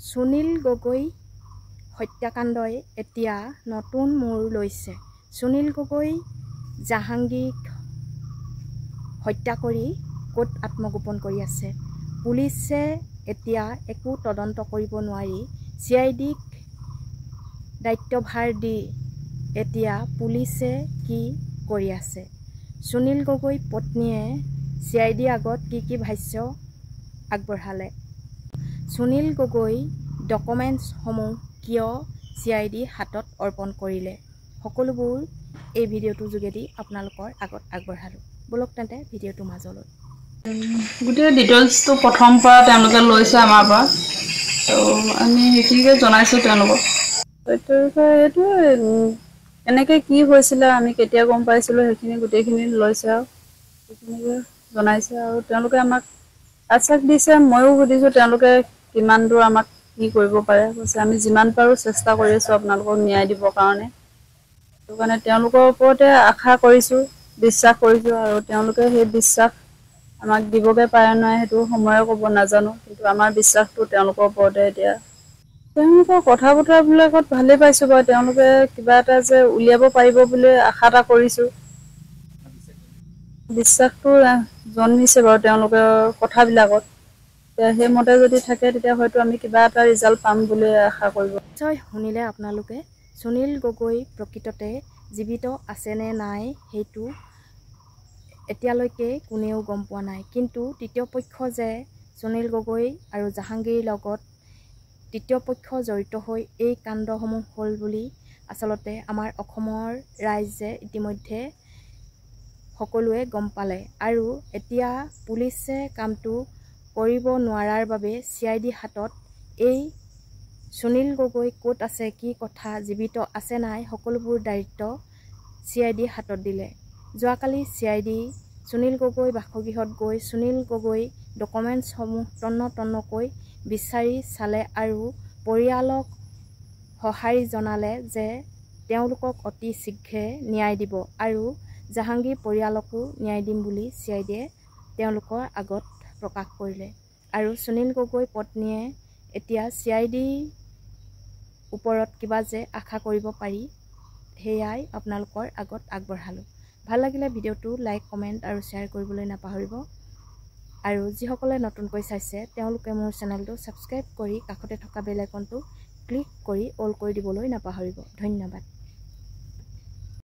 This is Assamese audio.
সুনীল গগৈ হত্যাকাণ্ডই এতিয়া নতুন মূৰ লৈছে। সুনীল গগৈ জাহাংগীৰক হত্যা কৰি ক'ত আত্মগোপন কৰি আছে। পুলিচে এতিয়া একো তদন্ত কৰিব নোৱাৰি CIDক দায়িত্বভাৰ দি এতিয়া পুলিচে কি কৰি আছে। সুনীল গগৈ পত্নীয়ে CID আগত কি ভাষ্য আগবঢ়ালে। সুনীল গগৈ ডকুমেণ্টছসমূহ কিয় CID হাতত অৰ্পণ কৰিলে, সকলোবোৰ এই ভিডিঅ'টোৰ যোগেদি আপোনালোকৰ আগত আগবঢ়ালোঁ। বলক তেন্তে ভিডিঅ'টোৰ মাজলৈ। গোটেই ডিটেইলছটো প্ৰথম পৰা তেওঁলোকে লৈছে আমাৰ পৰা, তো আমি সেইখিনিকে জনাইছোঁ তেওঁলোকক। এইটো এনেকৈ কি হৈছিলে, আমি কেতিয়া গম পাইছিলোঁ, সেইখিনি গোটেইখিনি লৈছে আৰু সেইখিনিকে জনাইছে। আৰু তেওঁলোকে আমাক আশ্বাস দিছে, ময়ো সুধিছোঁ তেওঁলোকে কিমান দূৰ আমাক কি কৰিব পাৰে। কৈছে আমি যিমান পাৰোঁ চেষ্টা কৰি আছোঁ আপোনালোকক ন্যায় দিবৰ কাৰণে। সেইটো কাৰণে তেওঁলোকৰ ওপৰতে আশা কৰিছোঁ, বিশ্বাস কৰিছোঁ। আৰু তেওঁলোকে সেই বিশ্বাস আমাক দিবগৈ পাৰে নাই সেইটো সময়ে ক'ব, নাজানো। কিন্তু আমাৰ বিশ্বাসটো তেওঁলোকৰ ওপৰতে এতিয়া। তেওঁলোকৰ কথা বতৰাবিলাকত ভালেই পাইছোঁ বাৰু। তেওঁলোকে কিবা এটা যে উলিয়াব পাৰিব বুলি আশা এটা কৰিছোঁ। বিশ্বাসটো জন্মিছে বাৰু তেওঁলোকৰ কথাবিলাকত। সেইমতে যদি থাকে তেতিয়া হয়তো আমি কিবা এটা ৰিজাল্ট পাম বুলি আশা কৰিব। নিশ্চয় শুনিলে আপোনালোকে। সুনীল গগৈ প্ৰকৃততে জীৱিত আছেনে নাই সেইটো এতিয়ালৈকে কোনেও গম পোৱা নাই। কিন্তু তৃতীয় পক্ষ যে সুনীল গগৈ আৰু জাহাংগীৰৰ লগত তৃতীয় পক্ষ জড়িত হৈ এই কাণ্ডসমূহ হ'ল বুলি আচলতে আমাৰ অসমৰ ৰাইজে ইতিমধ্যে সকলোৱে গম পালে। আৰু এতিয়া পুলিচে কামটো কৰিব নোৱাৰাৰ বাবে CID হাতত এই সুনীল গগৈ ক'ত আছে, কি কথা, জীৱিত আছে নাই, সকলোবোৰ দায়িত্ব CID হাতত দিলে। যোৱাকালি CID সুনীল গগৈ বাসগৃহত গৈ সুনীল গগৈ ডকুমেণ্টছসমূহ তন্নকৈ বিচাৰি চালে আৰু পৰিয়ালক সঁহাৰি জনালে যে তেওঁলোকক অতি শীঘ্ৰে ন্যায় দিব আৰু জাহাংগীৰ পৰিয়ালকো ন্যায় দিম বুলি CIDয়ে তেওঁলোকৰ আগত প্ৰকাশ কৰিলে। আৰু সুনীল গগৈ পত্নীয়ে এতিয়া CIDৰ ওপৰত কিবা যে আশা কৰিব পাৰি, সেয়াই আপোনালোকৰ আগত আগবঢ়ালোঁ। ভাল লাগিলে ভিডিঅ'টো লাইক, কমেণ্ট আৰু শ্বেয়াৰ কৰিবলৈ নাপাহৰিব। আৰু যিসকলে নতুনকৈ চাইছে তেওঁলোকে মোৰ চেনেলটো ছাবস্ক্ৰাইব কৰি কাষতে থকা বেল আইকনটো ক্লিক কৰি অল কৰি দিবলৈ নাপাহৰিব। ধন্যবাদ।